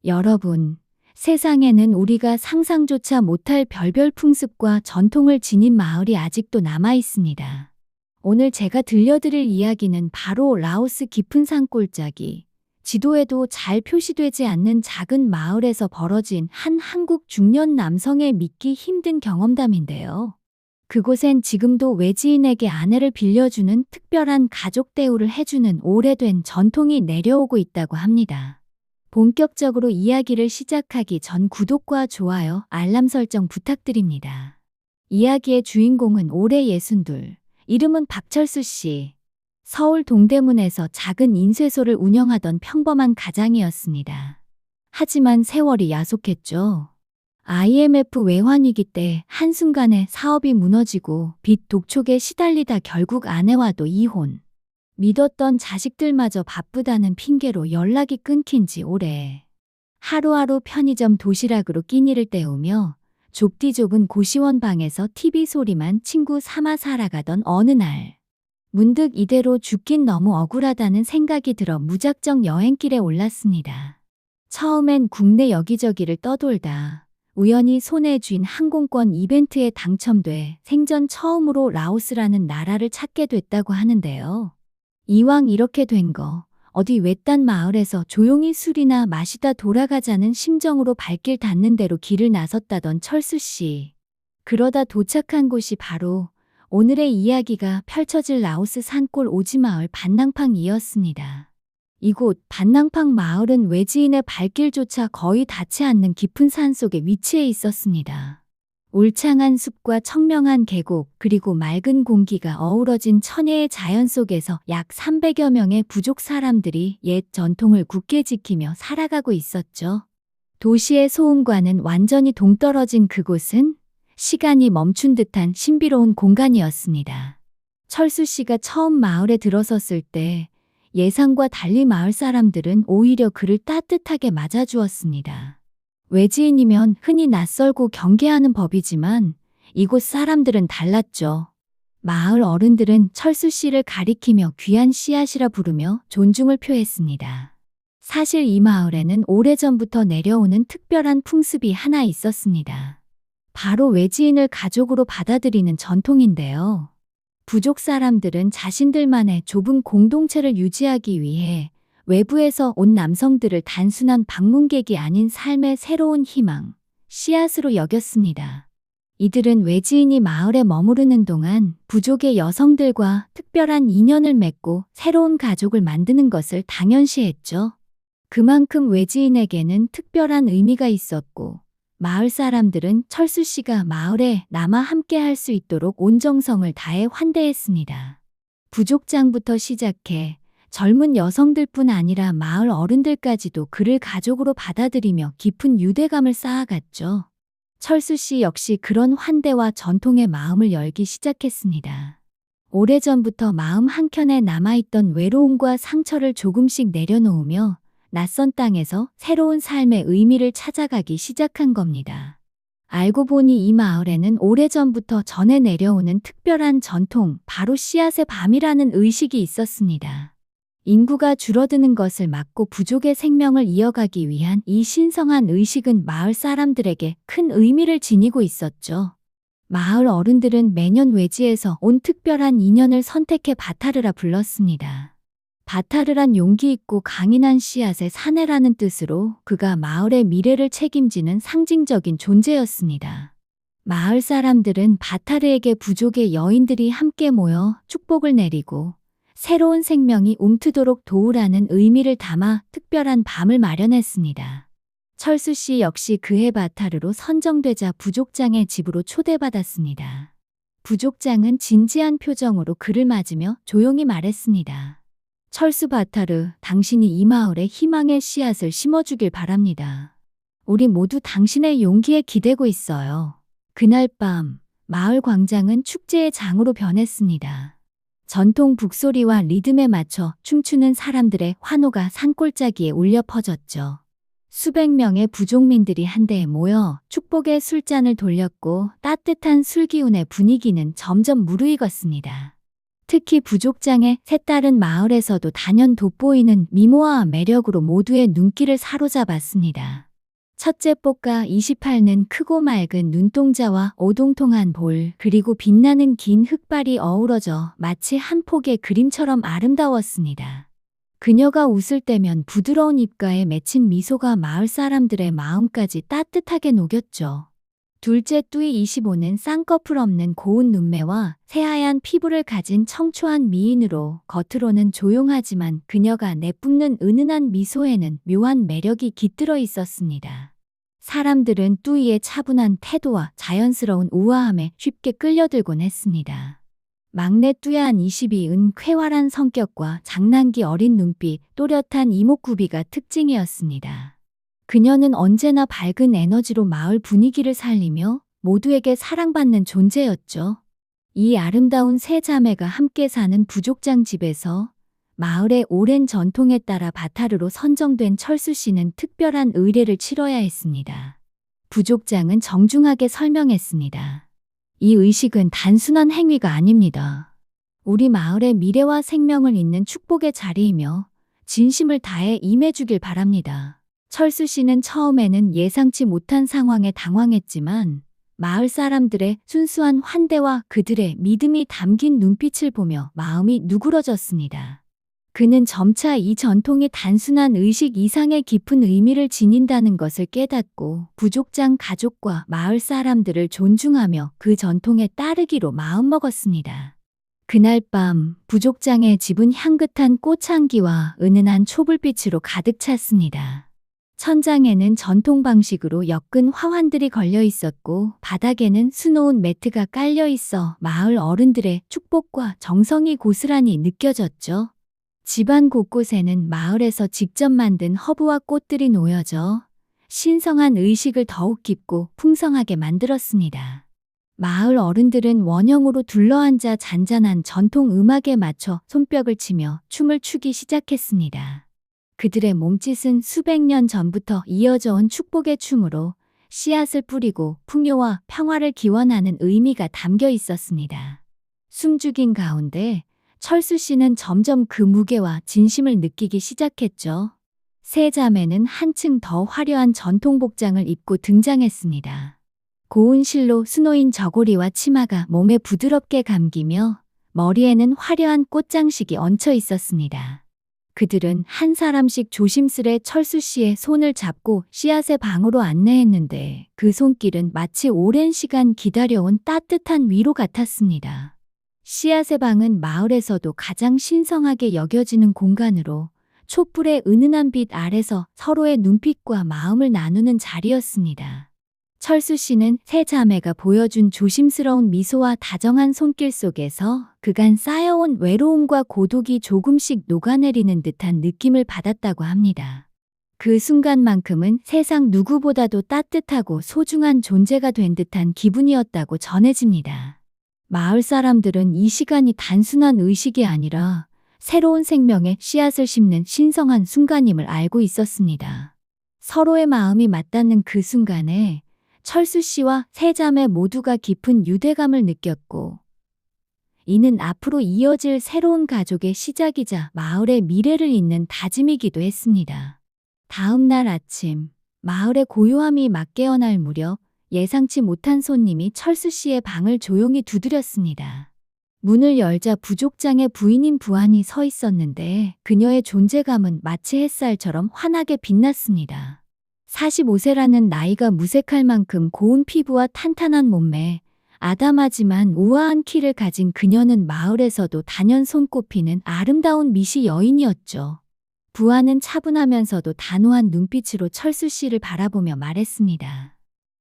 여러분, 세상에는 우리가 상상조차 못할 별별 풍습과 전통을 지닌 마을이 아직도 남아 있습니다. 오늘 제가 들려드릴 이야기는 바로 라오스 깊은 산골짜기, 지도에도 잘 표시되지 않는 작은 마을에서 벌어진 한 한국 중년 남성의 믿기 힘든 경험담인데요. 그곳엔 지금도 외지인에게 아내를 빌려주는 특별한 가족 대우를 해주는 오래된 전통이 내려오고 있다고 합니다. 본격적으로 이야기를 시작하기 전 구독과 좋아요, 알람 설정 부탁드립니다. 이야기의 주인공은 올해 62, 이름은 박철수 씨. 서울 동대문에서 작은 인쇄소를 운영하던 평범한 가장이었습니다. 하지만 세월이 야속했죠. IMF 외환위기 때 한순간에 사업이 무너지고 빚 독촉에 시달리다 결국 아내와도 이혼. 믿었던 자식들마저 바쁘다는 핑계로 연락이 끊긴 지 오래. 하루하루 편의점 도시락으로 끼니를 때우며 좁디 좁은 고시원 방에서 TV 소리만 친구 삼아 살아가던 어느 날. 문득 이대로 죽긴 너무 억울하다는 생각이 들어 무작정 여행길에 올랐습니다. 처음엔 국내 여기저기를 떠돌다 우연히 손에 쥔 항공권 이벤트에 당첨돼 생전 처음으로 라오스라는 나라를 찾게 됐다고 하는데요. 이왕 이렇게 된 거, 어디 외딴 마을에서 조용히 술이나 마시다 돌아가자는 심정으로 발길 닿는 대로 길을 나섰다던 철수 씨. 그러다 도착한 곳이 바로 오늘의 이야기가 펼쳐질 라오스 산골 오지마을 반낭팡이었습니다. 이곳 반낭팡 마을은 외지인의 발길조차 거의 닿지 않는 깊은 산속에 위치해 있었습니다. 울창한 숲과 청명한 계곡 그리고 맑은 공기가 어우러진 천혜의 자연 속에서 약 300여 명의 부족 사람들이 옛 전통을 굳게 지키며 살아가고 있었죠. 도시의 소음과는 완전히 동떨어진 그곳은 시간이 멈춘 듯한 신비로운 공간이었습니다. 철수 씨가 처음 마을에 들어섰을 때 예상과 달리 마을 사람들은 오히려 그를 따뜻하게 맞아주었습니다. 외지인이면 흔히 낯설고 경계하는 법이지만 이곳 사람들은 달랐죠. 마을 어른들은 철수 씨를 가리키며 귀한 씨앗이라 부르며 존중을 표했습니다. 사실 이 마을에는 오래전부터 내려오는 특별한 풍습이 하나 있었습니다. 바로 외지인을 가족으로 받아들이는 전통인데요. 부족 사람들은 자신들만의 좁은 공동체를 유지하기 위해 외부에서 온 남성들을 단순한 방문객이 아닌 삶의 새로운 희망, 씨앗으로 여겼습니다. 이들은 외지인이 마을에 머무르는 동안 부족의 여성들과 특별한 인연을 맺고 새로운 가족을 만드는 것을 당연시했죠. 그만큼 외지인에게는 특별한 의미가 있었고, 마을 사람들은 철수 씨가 마을에 남아 함께 할 수 있도록 온 정성을 다해 환대했습니다. 부족장부터 시작해 젊은 여성들뿐 아니라 마을 어른들까지도 그를 가족으로 받아들이며 깊은 유대감을 쌓아갔죠. 철수 씨 역시 그런 환대와 전통의 마음을 열기 시작했습니다. 오래전부터 마음 한켠에 남아있던 외로움과 상처를 조금씩 내려놓으며 낯선 땅에서 새로운 삶의 의미를 찾아가기 시작한 겁니다. 알고 보니 이 마을에는 오래전부터 전해 내려오는 특별한 전통, 바로 씨앗의 밤이라는 의식이 있었습니다. 인구가 줄어드는 것을 막고 부족의 생명을 이어가기 위한 이 신성한 의식은 마을 사람들에게 큰 의미를 지니고 있었죠. 마을 어른들은 매년 외지에서 온 특별한 인연을 선택해 바타르라 불렀습니다. 바타르란 용기 있고 강인한 씨앗의 사내라는 뜻으로 그가 마을의 미래를 책임지는 상징적인 존재였습니다. 마을 사람들은 바타르에게 부족의 여인들이 함께 모여 축복을 내리고 새로운 생명이 움트도록 도우라는 의미를 담아 특별한 밤을 마련했습니다. 철수 씨 역시 그해 바타르로 선정되자 부족장의 집으로 초대받았습니다. 부족장은 진지한 표정으로 그를 맞으며 조용히 말했습니다. 철수 바타르, 당신이 이 마을에 희망의 씨앗을 심어주길 바랍니다. 우리 모두 당신의 용기에 기대고 있어요. 그날 밤, 마을 광장은 축제의 장으로 변했습니다. 전통 북소리와 리듬에 맞춰 춤추는 사람들의 환호가 산골짜기에 울려 퍼졌죠. 수백 명의 부족민들이 한데에 모여 축복의 술잔을 돌렸고 따뜻한 술기운의 분위기는 점점 무르익었습니다. 특히 부족장의 색다른 마을에서도 단연 돋보이는 미모와 매력으로 모두의 눈길을 사로잡았습니다. 첫째 뽀까 28는 크고 맑은 눈동자와 오동통한 볼, 그리고 빛나는 긴 흑발이 어우러져 마치 한 폭의 그림처럼 아름다웠습니다. 그녀가 웃을 때면 부드러운 입가에 맺힌 미소가 마을 사람들의 마음까지 따뜻하게 녹였죠. 둘째 뚜이 25는 쌍꺼풀 없는 고운 눈매와 새하얀 피부를 가진 청초한 미인으로 겉으로는 조용하지만 그녀가 내뿜는 은은한 미소에는 묘한 매력이 깃들어 있었습니다. 사람들은 뚜이의 차분한 태도와 자연스러운 우아함에 쉽게 끌려들곤 했습니다. 막내 뚜얀 22은 쾌활한 성격과 장난기 어린 눈빛, 또렷한 이목구비가 특징이었습니다. 그녀는 언제나 밝은 에너지로 마을 분위기를 살리며 모두에게 사랑받는 존재였죠. 이 아름다운 세 자매가 함께 사는 부족장 집에서 마을의 오랜 전통에 따라 바타르로 선정된 철수 씨는 특별한 의례를 치러야 했습니다. 부족장은 정중하게 설명했습니다. 이 의식은 단순한 행위가 아닙니다. 우리 마을의 미래와 생명을 잇는 축복의 자리이며 진심을 다해 임해주길 바랍니다. 철수 씨는 처음에는 예상치 못한 상황에 당황했지만 마을 사람들의 순수한 환대와 그들의 믿음이 담긴 눈빛을 보며 마음이 누그러졌습니다. 그는 점차 이 전통이 단순한 의식 이상의 깊은 의미를 지닌다는 것을 깨닫고 부족장 가족과 마을 사람들을 존중하며 그 전통에 따르기로 마음먹었습니다. 그날 밤 부족장의 집은 향긋한 꽃향기와 은은한 촛불빛으로 가득 찼습니다. 천장에는 전통 방식으로 엮은 화환들이 걸려 있었고 바닥에는 수놓은 매트가 깔려 있어 마을 어른들의 축복과 정성이 고스란히 느껴졌죠. 집안 곳곳에는 마을에서 직접 만든 허브와 꽃들이 놓여져 신성한 의식을 더욱 깊고 풍성하게 만들었습니다. 마을 어른들은 원형으로 둘러앉아 잔잔한 전통 음악에 맞춰 손뼉을 치며 춤을 추기 시작했습니다. 그들의 몸짓은 수백 년 전부터 이어져 온 축복의 춤으로 씨앗을 뿌리고 풍요와 평화를 기원하는 의미가 담겨 있었습니다. 숨죽인 가운데 철수 씨는 점점 그 무게와 진심을 느끼기 시작했죠. 세 자매는 한층 더 화려한 전통 복장을 입고 등장했습니다. 고운 실로 수놓인 저고리와 치마가 몸에 부드럽게 감기며 머리에는 화려한 꽃장식이 얹혀 있었습니다. 그들은 한 사람씩 조심스레 철수 씨의 손을 잡고 씨앗의 방으로 안내했는데 그 손길은 마치 오랜 시간 기다려온 따뜻한 위로 같았습니다. 씨앗의 방은 마을에서도 가장 신성하게 여겨지는 공간으로 촛불의 은은한 빛 아래서 서로의 눈빛과 마음을 나누는 자리였습니다. 철수 씨는 세 자매가 보여준 조심스러운 미소와 다정한 손길 속에서 그간 쌓여온 외로움과 고독이 조금씩 녹아내리는 듯한 느낌을 받았다고 합니다. 그 순간만큼은 세상 누구보다도 따뜻하고 소중한 존재가 된 듯한 기분이었다고 전해집니다. 마을 사람들은 이 시간이 단순한 의식이 아니라 새로운 생명의 씨앗을 심는 신성한 순간임을 알고 있었습니다. 서로의 마음이 맞닿는 그 순간에 철수 씨와 세 자매 모두가 깊은 유대감을 느꼈고 이는 앞으로 이어질 새로운 가족의 시작이자 마을의 미래를 잇는 다짐이기도 했습니다. 다음 날 아침 마을의 고요함이 막 깨어날 무렵 예상치 못한 손님이 철수 씨의 방을 조용히 두드렸습니다. 문을 열자 부족장의 부인인 부안이 서 있었는데 그녀의 존재감은 마치 햇살처럼 환하게 빛났습니다. 45세라는 나이가 무색할 만큼 고운 피부와 탄탄한 몸매, 아담하지만 우아한 키를 가진 그녀는 마을에서도 단연 손꼽히는 아름다운 미시 여인이었죠. 부하는 차분하면서도 단호한 눈빛으로 철수 씨를 바라보며 말했습니다.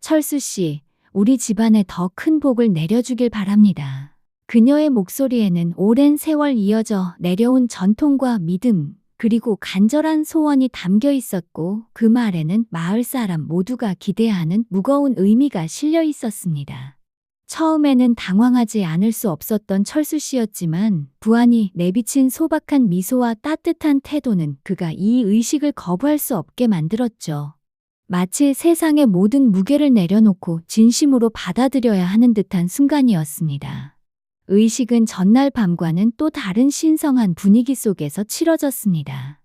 철수 씨, 우리 집안에 더 큰 복을 내려주길 바랍니다. 그녀의 목소리에는 오랜 세월 이어져 내려온 전통과 믿음, 그리고 간절한 소원이 담겨 있었고 그 말에는 마을 사람 모두가 기대하는 무거운 의미가 실려 있었습니다. 처음에는 당황하지 않을 수 없었던 철수 씨였지만 부안이 내비친 소박한 미소와 따뜻한 태도는 그가 이 의식을 거부할 수 없게 만들었죠. 마치 세상의 모든 무게를 내려놓고 진심으로 받아들여야 하는 듯한 순간이었습니다. 의식은 전날 밤과는 또 다른 신성한 분위기 속에서 치러졌습니다.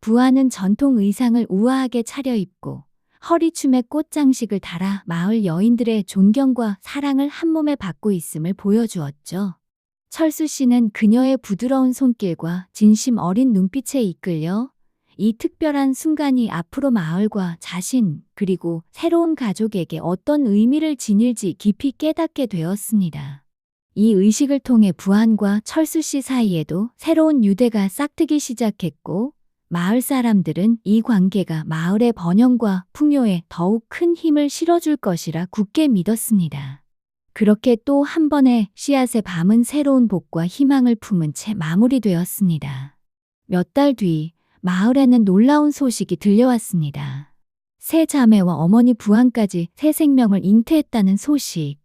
부하는 전통 의상을 우아하게 차려입고 허리춤에 꽃장식을 달아 마을 여인들의 존경과 사랑을 한몸에 받고 있음을 보여주었죠. 철수 씨는 그녀의 부드러운 손길과 진심 어린 눈빛에 이끌려 이 특별한 순간이 앞으로 마을과 자신 그리고 새로운 가족에게 어떤 의미를 지닐지 깊이 깨닫게 되었습니다. 이 의식을 통해 부안과 철수 씨 사이에도 새로운 유대가 싹트기 시작했고 마을 사람들은 이 관계가 마을의 번영과 풍요에 더욱 큰 힘을 실어줄 것이라 굳게 믿었습니다. 그렇게 또 한 번의 씨앗의 밤은 새로운 복과 희망을 품은 채 마무리되었습니다. 몇 달 뒤 마을에는 놀라운 소식이 들려왔습니다. 세 자매와 어머니 부안까지 새 생명을 잉태했다는 소식.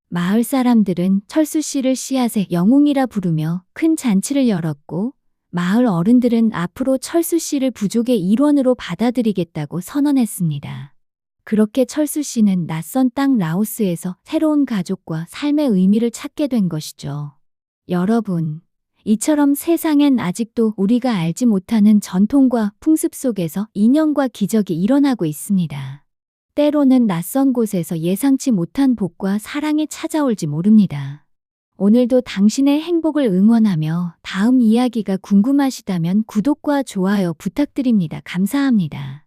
마을 사람들은 철수 씨를 씨앗의 영웅이라 부르며 큰 잔치를 열었고 마을 어른들은 앞으로 철수 씨를 부족의 일원으로 받아들이겠다고 선언했습니다. 그렇게 철수 씨는 낯선 땅 라오스에서 새로운 가족과 삶의 의미를 찾게 된 것이죠. 여러분, 이처럼 세상엔 아직도 우리가 알지 못하는 전통과 풍습 속에서 인연과 기적이 일어나고 있습니다. 때로는 낯선 곳에서 예상치 못한 복과 사랑이 찾아올지 모릅니다. 오늘도 당신의 행복을 응원하며 다음 이야기가 궁금하시다면 구독과 좋아요 부탁드립니다. 감사합니다.